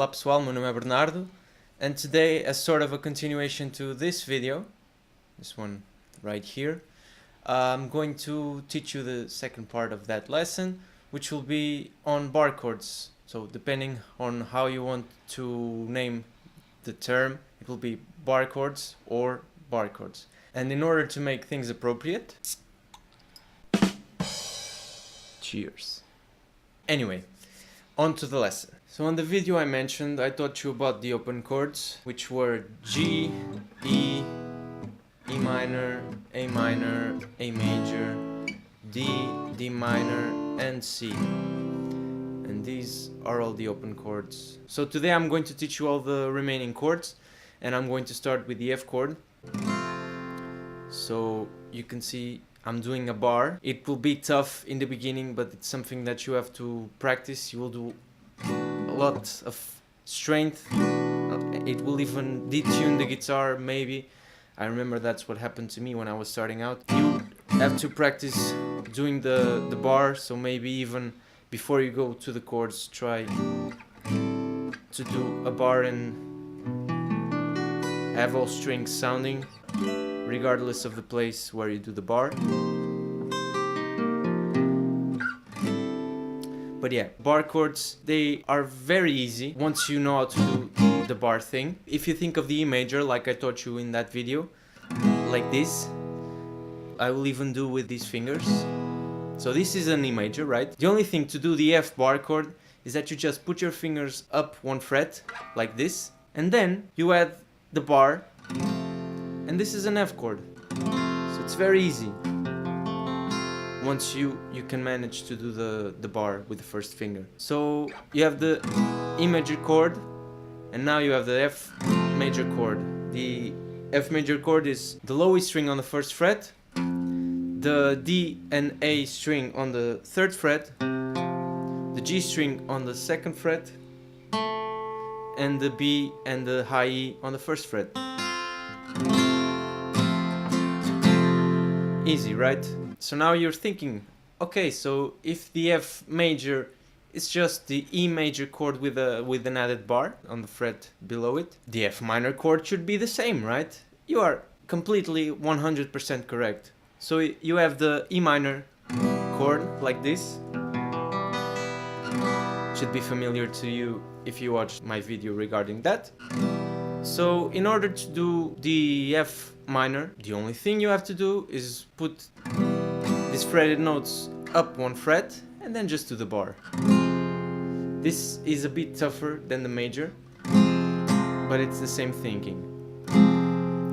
Olá pessoal, meu nome é Bernardo, and today, as sort of a continuation to this video, this one right here, I'm going to teach you the second part of that lesson, which will be on bar chords. So depending on how you want to name the term, it will be bar chords or bar chords. And in order to make things appropriate, cheers. Anyway, on to the lesson. So on the video I mentioned, I taught you about the open chords, which were G, E, E minor, A major, D, D minor, and C. And these are all the open chords. So today I'm going to teach you all the remaining chords, and I'm going to start with the F chord. So you can see I'm doing a bar. It will be tough in the beginning, but it's something that you have to practice. You will do a lot of strength. It will even detune the guitar, maybe. I remember that's what happened to me when I was starting out. You have to practice doing the bar, so maybe even before you go to the chords, try to do a bar and have all strings sounding, regardless of the place where you do the bar. But yeah, bar chords, they are very easy once you know how to do the bar thing. If you think of the E major, like I taught you in that video, like this, I will even do with these fingers. So this is an E major, right? The only thing to do the F bar chord is that you just put your fingers up one fret, like this, and then you add the bar, and this is an F chord. So it's very easy once you can manage to do the bar with the first finger. So you have the E major chord, and now you have the F major chord. The F major chord is the low E string on the first fret, the D and A string on the third fret, the G string on the second fret, and the B and the high E on the first fret. Easy, right? So now you're thinking, okay, so if the F major is just the E major chord with an added bar on the fret below it, the F minor chord should be the same, right? You are completely 100% correct. So you have the E minor chord like this. Should be familiar to you if you watched my video regarding that. So in order to do the F minor, the only thing you have to do is put these fretted notes up one fret and then just do the bar. This is a bit tougher than the major, but it's the same thinking.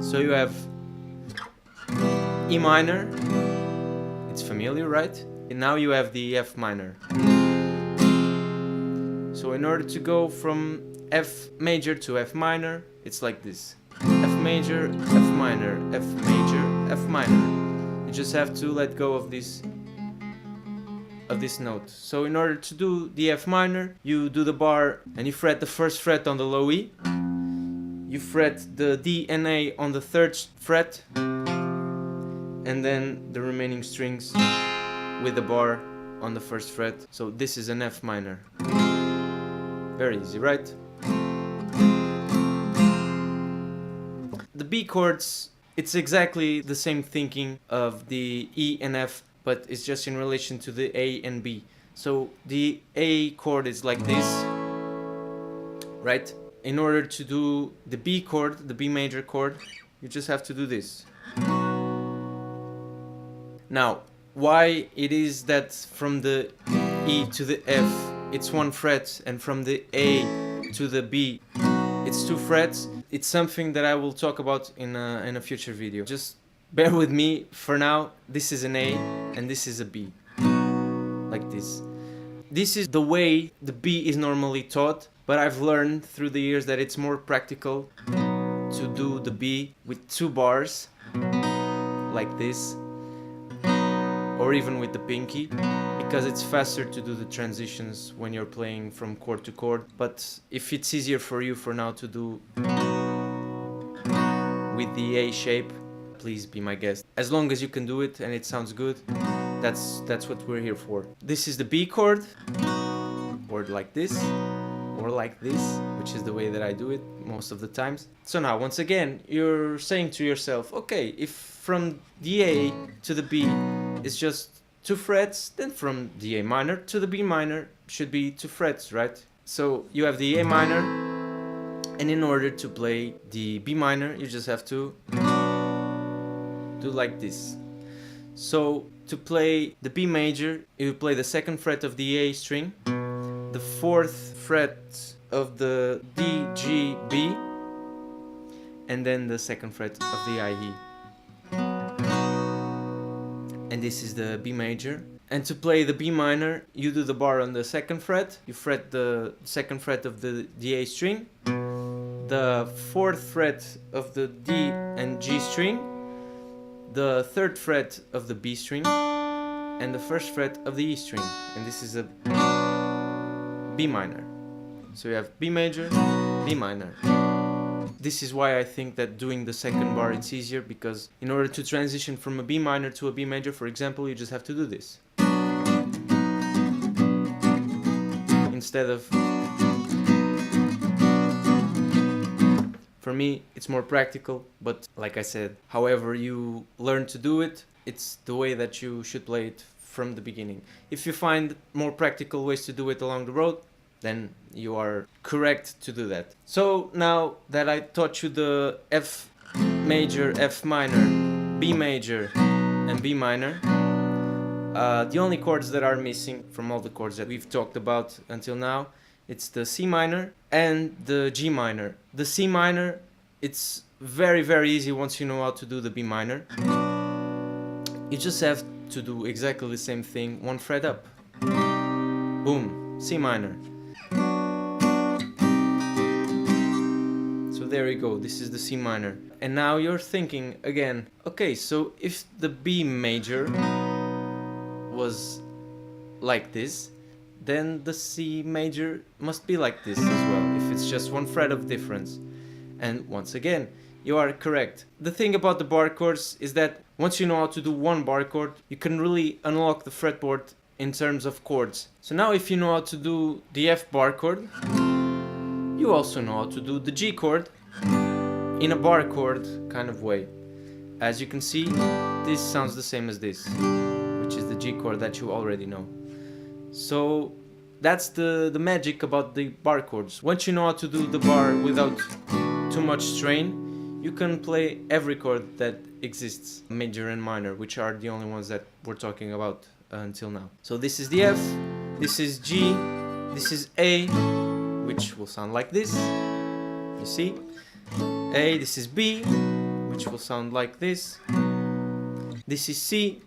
So you have E minor, it's familiar, right? And now you have the F minor. So in order to go from F major to F minor, it's like this. F major, F minor, F major, F minor. You just have to let go of this note. So in order to do the F minor, you do the bar and you fret the first fret on the low E. You fret the D and A on the third fret, and then the remaining strings with the bar on the first fret. So this is an F minor. Very easy, right? The B chords, it's exactly the same thinking of the E and F, but it's just in relation to the A and B. So the A chord is like this, right? In order to do the B chord, the B major chord, you just have to do this. Now, why it is that from the E to the F it's one fret, and from the A to the B it's two frets, it's something that I will talk about in a future video. Just bear with me for now. This is an A and this is a B, like this. This is the way the B is normally taught, but I've learned through the years that it's more practical to do the B with two bars, like this, or even with the pinky, because it's faster to do the transitions when you're playing from chord to chord. But if it's easier for you for now to do with the A shape, please be my guest. As long as you can do it and it sounds good, that's what we're here for. This is the B chord, or like this, or more like this, which is the way that I do it most of the times. So now, once again, you're saying to yourself, okay, if from the A to the B is just 2 frets, then from the A minor to the B minor should be 2 frets, right? So you have the A minor, and in order to play the B minor, you just have to do like this. So to play the B major, you play the 2nd fret of the A string, the 4th fret of the D, G, B, and then the 2nd fret of the I, E. And this is the B major. And to play the B minor, you do the bar on the 2nd fret, you fret the 2nd fret of the A string, the 4th fret of the D and G string, the 3rd fret of the B string, and the 1st fret of the E string. And this is a B minor. So you have B major, B minor. This is why I think that doing the 2nd bar it's easier, because in order to transition from a B minor to a B major, for example, you just have to do this. Instead of... For me, it's more practical, but like I said, however you learn to do it, it's the way that you should play it from the beginning. If you find more practical ways to do it along the road, then you are correct to do that. So now that I taught you the F major, F minor, B major and B minor, the only chords that are missing from all the chords that we've talked about until now, it's the C minor and the G minor. The C minor, it's very easy once you know how to do the B minor. You just have to do exactly the same thing, 1 fret up. Boom, C minor. So there you go, this is the C minor. And now you're thinking again, okay, so if the B major was like this, then the C major must be like this as well, if it's just 1 fret of difference. And once again, you are correct. The thing about the bar chords is that once you know how to do 1 bar chord, you can really unlock the fretboard in terms of chords. So now if you know how to do the F bar chord, you also know how to do the G chord in a bar chord kind of way. As you can see, this sounds the same as this, which is the G chord that you already know. So that's the magic about the bar chords. Once you know how to do the bar without too much strain, you can play every chord that exists, major and minor, which are the only ones that we're talking about until now. So this is the F, this is G, this is A, which will sound like this, you see? A, this is B, which will sound like this. This is C.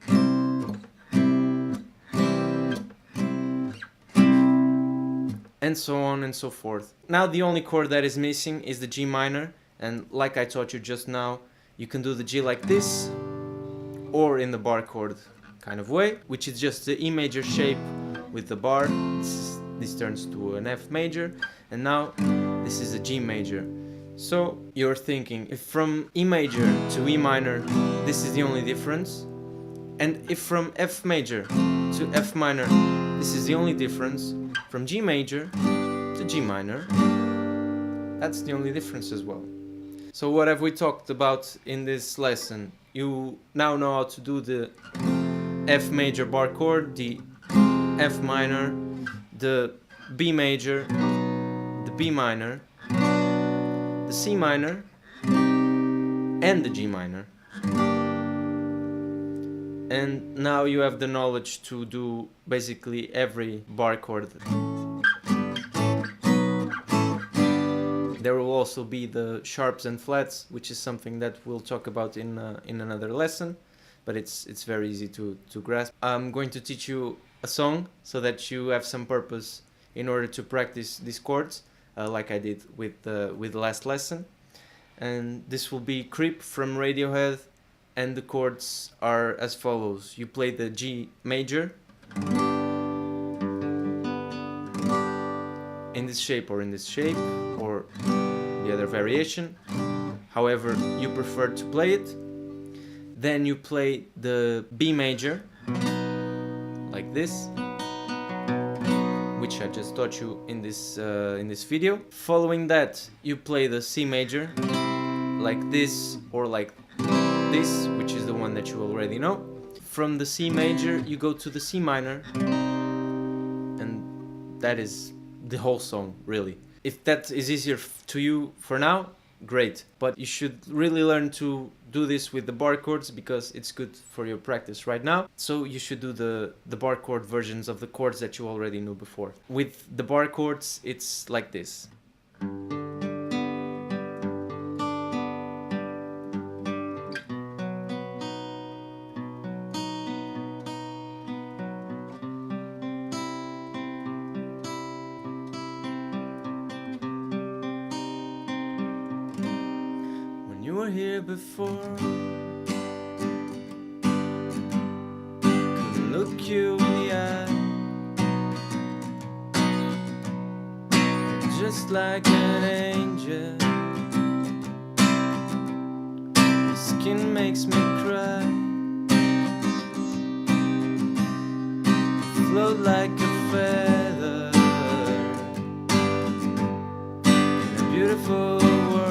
And so on and so forth. Now the only chord that is missing is the G minor, and like I taught you just now, you can do the G like this, or in the bar chord kind of way, which is just the E major shape with the bar. This turns to an F major, and now this is a G major. So you're thinking, if from E major to E minor, this is the only difference, and if from F major to F minor, this is the only difference, from G major to G minor, that's the only difference as well. So what have we talked about in this lesson? You now know how to do the F major bar chord, the F minor, the B major, the B minor, the C minor, and the G minor. And now you have the knowledge to do basically every bar chord. There will also be the sharps and flats, which is something that we'll talk about in another lesson, but it's very easy to grasp. I'm going to teach you a song so that you have some purpose in order to practice these chords, like I did with the last lesson. And this will be Creep from Radiohead, and the chords are as follows. You play the G major in this shape or in this shape, or the other variation, however you prefer to play it. Then you play the B major like this, which which I just taught you in this video. Following that, you play the C major, like this or like this, which is the one that you already know. From the C major, you go to the C minor, and that is the whole song, really. If that is easier to you for now, great. But you should really learn to do this with the bar chords because it's good for your practice right now. So you should do the bar chord versions of the chords that you already knew before. With the bar chords, it's like this. You were here before, couldn't look you in the eye, just like an angel. Your skin makes me cry, float like a feather in a beautiful world.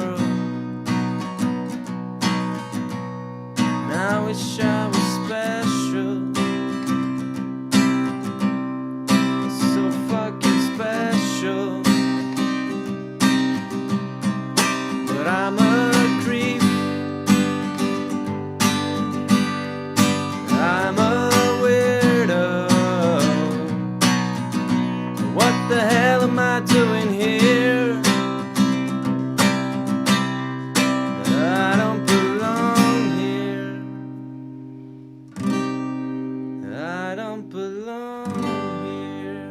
I wish I was special, so fucking special, but I'm a creep, I'm a weirdo. What the hell am I doing here? I don't belong here. I don't belong here.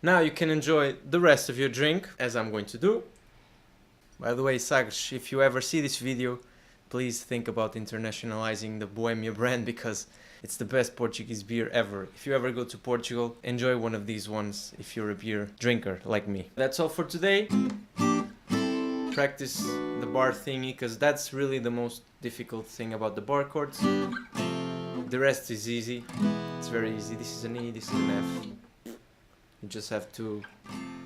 Now you can enjoy the rest of your drink, as I'm going to do. By the way, Sagres, if you ever see this video, please think about internationalizing the Bohemia brand because it's the best Portuguese beer ever. If you ever go to Portugal, enjoy one of these ones if you're a beer drinker like me. That's all for today. Practice the bar thingy because that's really the most difficult thing about the bar chords. The rest is easy. It's very easy. This is an E, this is an F. You just have to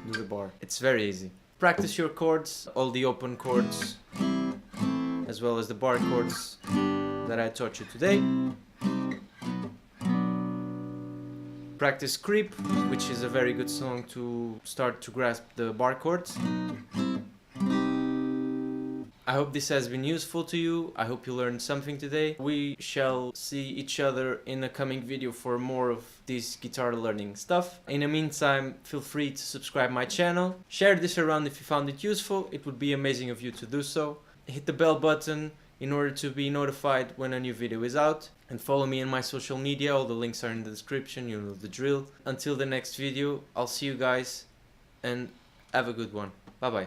do the bar. It's very easy. Practice your chords, all the open chords, as well as the bar chords that I taught you today. Practice Creep, which is a very good song to start to grasp the bar chords. I hope this has been useful to you. I hope you learned something today. We shall see each other in a coming video for more of this guitar learning stuff. In the meantime, feel free to subscribe my channel. Share this around if you found it useful. It would be amazing of you to do so. Hit the bell button in order to be notified when a new video is out. And follow me on my social media. All the links are in the description. You know the drill. Until the next video, I'll see you guys and have a good one. Bye bye.